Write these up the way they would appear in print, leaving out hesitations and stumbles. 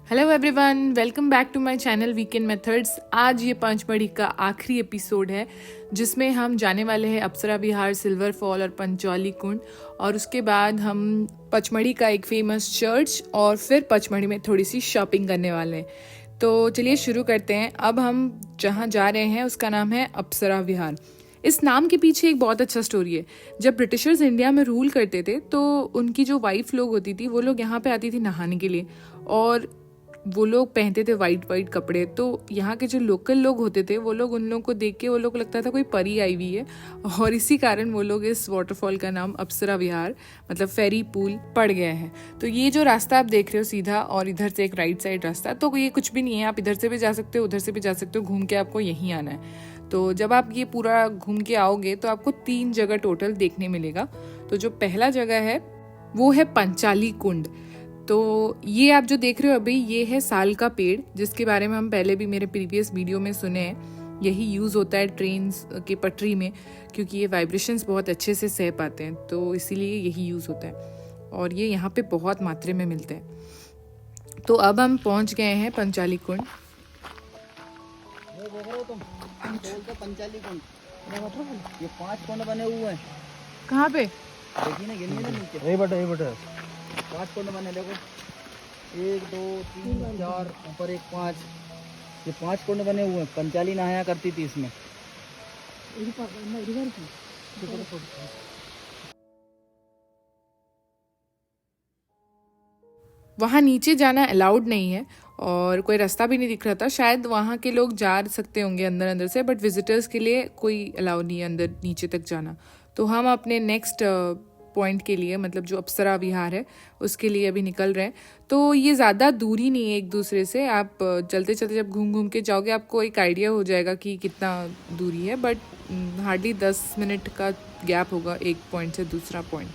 Hello everyone, welcome back to my channel weekend methods. आज ये पंचमढ़ी का आखिरी एपिसोड है जिसमें हम जाने वाले हैं अप्सरा विहार, सिल्वर फॉल और पंचौली कुंड। और उसके बाद हम पचमढ़ी का एक फेमस चर्च और फिर पचमढ़ी में थोड़ी सी शॉपिंग करने वाले हैं। तो चलिए शुरू करते हैं। अब हम जहाँ जा रहे हैं उसका नाम है अप्सरा विहार। इस नाम के पीछे एक बहुत अच्छा स्टोरी है। जब ब्रिटिशर्स इंडिया में रूल करते थे तो उनकी जो वाइफ लोग होती थी वो लोग यहाँ पे आती थी नहाने के लिए, और वो लोग पहनते थे वाइट कपड़े। तो यहाँ के जो लोकल लोग होते थे वो लोग उन लोगों को देख के वो लोग को लगता था कोई परी आई हुई है, और इसी कारण वो लोग इस वाटरफॉल का नाम अप्सरा विहार मतलब फेरी पूल पड़ गया है। तो ये जो रास्ता आप देख रहे हो सीधा, और इधर से एक राइट साइड रास्ता, तो ये कुछ भी नहीं है। आप इधर से भी जा सकते हो, उधर से भी जा सकते हो, घूम के आपको यहीं आना है। तो जब आप ये पूरा घूम के आओगे तो आपको 3 जगह टोटल देखने मिलेगा। तो जो पहला जगह है वो है पंचाली कुंड। तो ये आप जो देख रहे हो अभी, ये है साल का पेड़, जिसके बारे में हम पहले भी मेरे प्रीवियस वीडियो में सुने हैं। यही यूज़ होता है ट्रेन के पटरी में, क्योंकि ये वाइब्रेशंस बहुत अच्छे से सह पाते हैं, तो इसीलिए यही यूज़ होता है। और ये यहाँ पे बहुत मात्रा में मिलते हैं। तो अब हम पहुँच गए हैं पंचाली कुंड। पंचाली कुंड, ये 5 कुंड बने हुए हैं। कहाँ पे? देखिए ना, गिनिए ना नीचे। यही बटे 5 कुंड बने, देखो 1 2 3 4 ऊपर 1 5, ये 5 कुंड बने हुए हैं। पंचाली नहाया करती थी इसमें। वहाँ नीचे जाना अलाउड नहीं है और कोई रास्ता भी नहीं दिख रहा था। शायद वहाँ के लोग जा सकते होंगे अंदर अंदर से, बट विजिटर्स के लिए कोई अलाउ नहीं है अंदर नीचे तक जाना। तो हम अपने नेक्स्ट पॉइंट के लिए, मतलब जो अप्सरा विहार है उसके लिए अभी निकल रहे हैं। तो ये ज़्यादा दूरी नहीं है एक दूसरे से। आप चलते चलते जब घूम घूम के जाओगे आपको एक आइडिया हो जाएगा कि कितना दूरी है, बट हार्डली 10 मिनट का गैप होगा एक पॉइंट से दूसरा पॉइंट।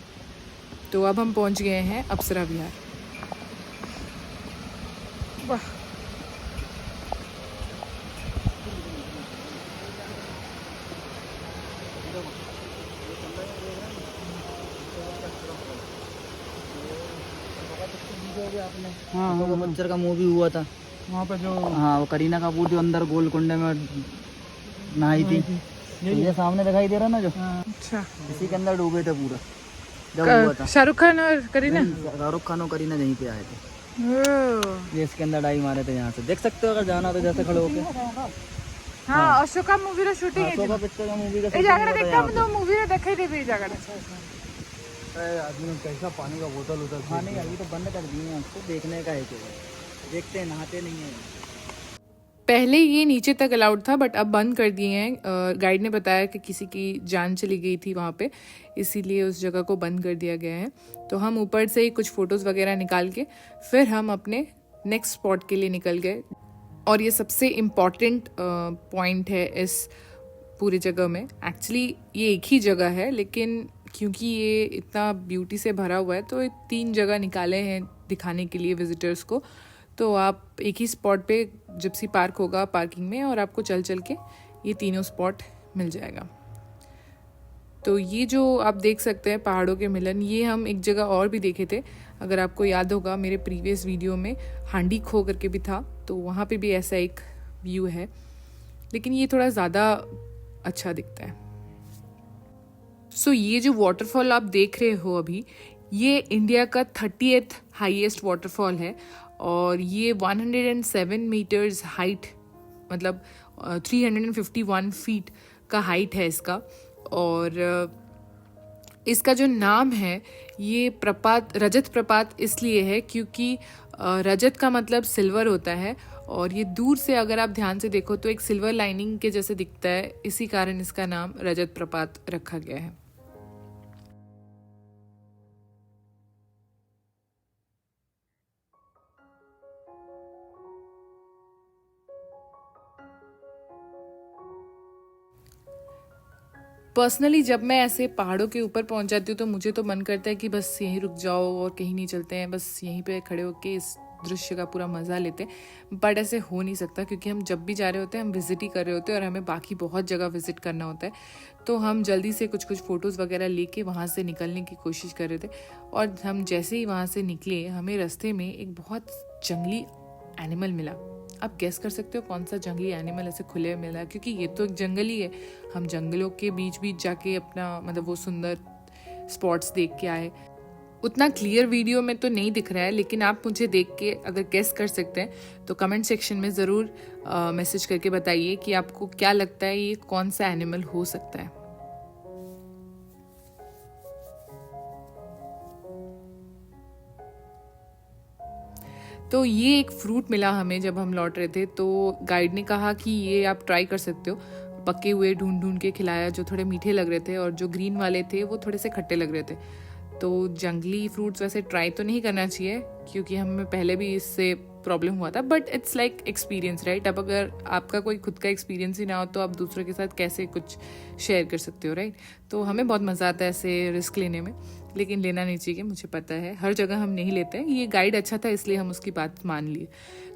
तो अब हम पहुँच गए हैं अप्सरा विहार। वाह, आपने हाँ पिक्चर का मूवी हुआ था वहाँ पे, जो हाँ वो करीना कपूर जो अंदर गोलकुंडे में नहाई थी, ये सामने दिखाई दे रहा ना जो, अच्छा, इसी के अंदर डूबे थे पूरा जब हुआ था। शाहरुख खान और करीना? शाहरुख खान और करीना यहीं पे आए थे। ये इसके अंदर डाई मारे थे। यहाँ से देख सकते हो अगर जाना तो, जैसे खड़े होके। हाँ, अशोका मूवी रो शूटिंग है। अशोका पिक्चर का मूवी का ए जागरा देखता हम तो मूवी रो देखाई दे भी जागरा। आदमी ने कैसा पानी का बोतल उधर। हाँ नहीं, अभी तो बंद कर दिए हैं उसको, देखने का है केवल, देखते हैं, नहाते नहीं है। पहले ये नीचे तक अलाउड था, बट अब बंद कर दिए हैं। गाइड ने बताया कि किसी की जान चली गई थी वहाँ पे, इसीलिए उस जगह को बंद कर दिया गया है। तो हम ऊपर से ही कुछ फ़ोटोज़ वगैरह निकाल के फिर हम अपने नेक्स्ट स्पॉट के लिए निकल गए। और ये सबसे इम्पॉर्टेंट पॉइंट है इस पूरी जगह में। एक्चुअली ये एक ही जगह है, लेकिन क्योंकि ये इतना ब्यूटी से भरा हुआ है तो ये 3 जगह निकाले हैं दिखाने के लिए विजिटर्स को। तो आप एक ही स्पॉट पे जिप्सी पार्क होगा पार्किंग में, और आपको चल चल के ये तीनों स्पॉट मिल जाएगा। तो ये जो आप देख सकते हैं पहाड़ों के मिलन, ये हम एक जगह और भी देखे थे। अगर आपको याद होगा मेरे प्रीवियस वीडियो में हांडी खो करके भी था, तो वहाँ पे भी ऐसा एक व्यू है, लेकिन ये थोड़ा ज़्यादा अच्छा दिखता है। सो ये जो वाटरफॉल आप देख रहे हो अभी, ये इंडिया का 30th हाईएस्ट वाटरफॉल है, और ये 107 मीटर्स हाइट, मतलब 351 फीट का हाइट है इसका। और इसका जो नाम है, ये प्रपात, रजत प्रपात इसलिए है क्योंकि रजत का मतलब सिल्वर होता है, और ये दूर से अगर आप ध्यान से देखो तो एक सिल्वर लाइनिंग के जैसे दिखता है, इसी कारण इसका नाम रजत प्रपात रखा गया है। पर्सनली जब मैं ऐसे पहाड़ों के ऊपर पहुंच जाती हूँ तो मुझे तो मन करता है कि बस यहीं रुक जाओ और कहीं नहीं चलते हैं, बस यहीं पे खड़े होके इस दृश्य का पूरा मज़ा लेते हैं। बट ऐसे हो नहीं सकता, क्योंकि हम जब भी जा रहे होते हैं हम विज़िट ही कर रहे होते हैं, और हमें बाकी बहुत जगह विज़िट करना होता है। तो हम जल्दी से कुछ कुछ फ़ोटोज़ वगैरह लेके वहाँ से निकलने की कोशिश कर रहे थे। और हम जैसे ही वहाँ से निकले, हमें रास्ते में एक बहुत जंगली एनिमल मिला। आप गेस कर सकते हो कौन सा जंगली एनिमल ऐसे खुले में मिला, क्योंकि ये तो एक जंगल ही है। हम जंगलों के बीच बीच जाके अपना मतलब वो सुंदर स्पॉट्स देख के आए। उतना क्लियर वीडियो में तो नहीं दिख रहा है, लेकिन आप मुझे देख के अगर गेस कर सकते हैं तो कमेंट सेक्शन में ज़रूर मैसेज करके बताइए कि आपको क्या लगता है ये कौन सा एनिमल हो सकता है। तो ये एक फ्रूट मिला हमें जब हम लौट रहे थे, तो गाइड ने कहा कि ये आप ट्राई कर सकते हो। पके हुए ढूंढ ढूंढ के खिलाया, जो थोड़े मीठे लग रहे थे और जो ग्रीन वाले थे वो थोड़े से खट्टे लग रहे थे। तो जंगली फ्रूट्स वैसे ट्राई तो नहीं करना चाहिए, क्योंकि हमें पहले भी इससे प्रॉब्लम हुआ था, but it's like experience, right. अब अगर आपका कोई खुद का एक्सपीरियंस ही ना हो तो आप दूसरों के साथ कैसे कुछ शेयर कर सकते हो, राइट। तो हमें बहुत मज़ा आता है ऐसे रिस्क लेने में, लेकिन लेना नहीं चाहिए, मुझे पता है हर जगह हम नहीं लेते हैं। ये गाइड अच्छा था इसलिए हम उसकी बात मान लिए।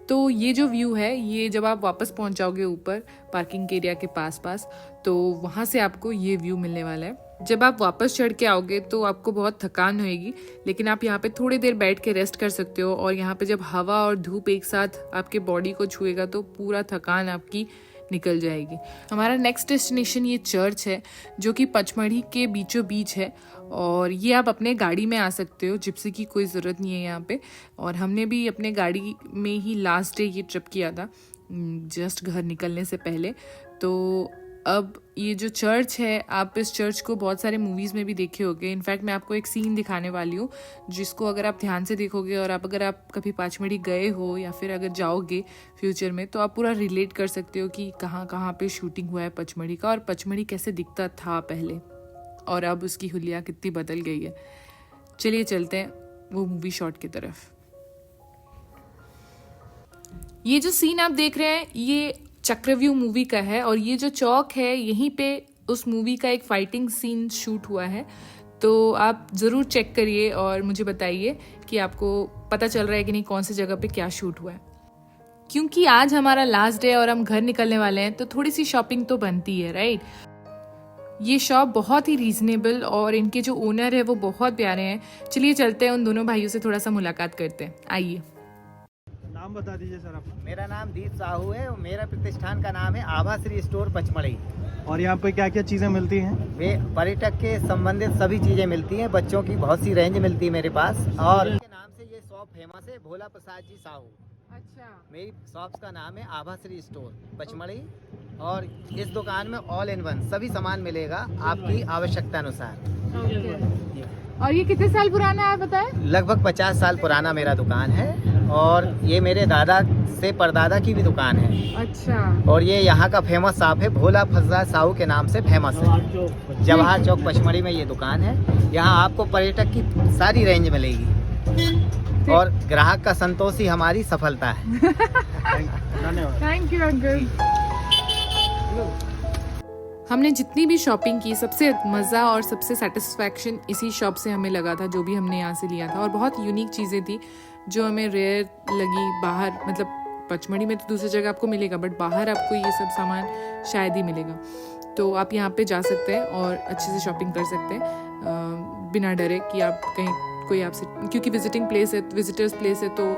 तो ये जो व्यू है, ये जब आप वापस पहुंच जाओगे ऊपर पार्किंग एरिया के पास तो वहाँ से आपको ये व्यू मिलने वाला है। जब आप वापस चढ़ के आओगे तो आपको बहुत थकान होएगी, लेकिन आप यहाँ पे थोड़ी देर बैठ के रेस्ट कर सकते हो। और यहाँ पे जब हवा और धूप एक साथ आपके बॉडी को छुएगा तो पूरा थकान आपकी निकल जाएगी। हमारा नेक्स्ट डेस्टिनेशन ये चर्च है, जो कि पचमढ़ी के बीचों बीच है, और ये आप अपने गाड़ी में आ सकते हो, जिप्सी की कोई ज़रूरत नहीं है यहाँ पे। और हमने भी अपने गाड़ी में ही लास्ट डे ये ट्रिप किया था, जस्ट घर निकलने से पहले। तो अब ये जो चर्च है, आप इस चर्च को बहुत सारे मूवीज़ में भी देखे होंगे। इनफैक्ट मैं आपको एक सीन दिखाने वाली हूँ, जिसको अगर आप ध्यान से देखोगे और अगर आप कभी पचमढ़ी गए हो या फिर अगर जाओगे फ्यूचर में, तो आप पूरा रिलेट कर सकते हो कि कहाँ कहाँ पे शूटिंग हुआ है पचमढ़ी का, और पचमढ़ी कैसे दिखता था पहले और अब उसकी हुलिया कितनी बदल गई है। चलिए चलते हैं वो मूवी शॉट की तरफ। ये जो सीन आप देख रहे हैं ये चक्रव्यूह मूवी का है, और ये जो चौक है यहीं पे उस मूवी का एक फाइटिंग सीन शूट हुआ है। तो आप ज़रूर चेक करिए और मुझे बताइए कि आपको पता चल रहा है कि नहीं कौन सी जगह पे क्या शूट हुआ है। क्योंकि आज हमारा लास्ट डे और हम घर निकलने वाले हैं, तो थोड़ी सी शॉपिंग तो बनती है, राइट। ये शॉप बहुत ही रीजनेबल और इनके जो ओनर है वो बहुत प्यारे हैं। चलिए चलते हैं, उन दोनों भाइयों से थोड़ा सा मुलाकात करते हैं। आइए। नाम बता दीजिए सर अपना। मेरा नाम दीप साहू है और मेरा प्रतिष्ठान का नाम है आभाश्री स्टोर पचमढ़ी। और यहाँ पे क्या क्या चीज़ें मिलती हैं? वे पर्यटक के संबंधित सभी चीज़ें मिलती हैं, बच्चों की बहुत सी रेंज मिलती है मेरे पास। और के नाम से ये शॉप फेमस है, भोला प्रसाद जी साहू। अच्छा। मेरी शॉप का नाम है आभाश्री स्टोर पचमढ़ी, और इस दुकान में ऑल इन वन सभी सामान मिलेगा आपकी आवश्यकता अनुसार। और ये कितने साल पुराना है बताएं? लगभग 50 साल पुराना मेरा दुकान है, और ये मेरे दादा से परदादा की भी दुकान है। अच्छा। और ये यहाँ का फेमस शॉप है, भोला प्रसाद साहू के नाम से फेमस है। जवाहर चौक पचमढ़ी में ये दुकान है। यहाँ आपको पर्यटक की सारी रेंज मिलेगी और ग्राहक का संतोष ही हमारी सफलता है। धन्यवाद। Thank you uncle. हमने जितनी भी शॉपिंग की, सबसे मज़ा और सबसे सेटिस्फैक्शन इसी शॉप से हमें लगा था, जो भी हमने यहाँ से लिया था। और बहुत यूनिक चीज़ें थी जो हमें रेयर लगी। बाहर मतलब पचमढ़ी में तो दूसरी जगह आपको मिलेगा, बट बाहर आपको ये सब सामान शायद ही मिलेगा। तो आप यहाँ पे जा सकते हैं और अच्छे से शॉपिंग कर सकते हैं बिना डरे कि आप कहीं कोई आपसे, क्योंकि विजिटर्स प्लेस है तो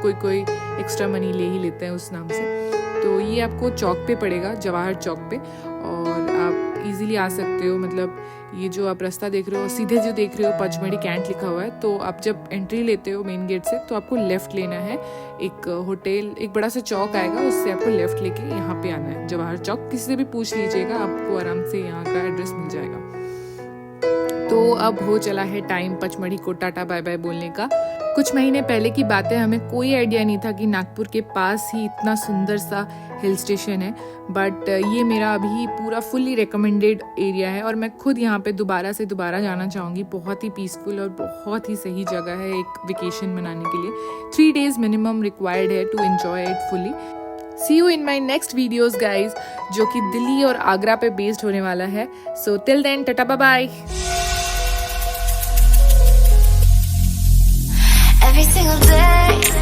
कोई एक्स्ट्रा मनी ले ही लेते हैं उस नाम से। तो ये आपको चौक पे पड़ेगा, जवाहर चौक पे, और आप इजीली आ सकते हो। मतलब ये जो आप रास्ता देख रहे हो, सीधे जो देख रहे हो पचमढ़ी कैंट लिखा हुआ है, तो आप जब एंट्री लेते हो मेन गेट से तो आपको लेफ़्ट लेना है। एक होटल, एक बड़ा सा चौक आएगा, उससे आपको लेफ़्ट लेके यहाँ पे आना है, जवाहर चौक। किसी से भी पूछ लीजिएगा, आपको आराम से यहाँ का एड्रेस मिल जाएगा। तो अब हो चला है टाइम पचमढ़ी को टाटा बाय बाय बोलने का। कुछ महीने पहले की बात है, हमें कोई आइडिया नहीं था कि नागपुर के पास ही इतना सुंदर सा हिल स्टेशन है। बट ये मेरा अभी पूरा फुल्ली रिकमेंडेड एरिया है और मैं खुद यहाँ पे दोबारा जाना चाहूँगी। बहुत ही पीसफुल और बहुत ही सही जगह है एक वेकेशन मनाने के लिए। 3 days मिनिमम रिक्वायर्ड है to enjoy it fully. See you in my next videos guys, जो कि दिल्ली और आगरा पे बेस्ड होने वाला है। So till then, tata bye bye. Every single day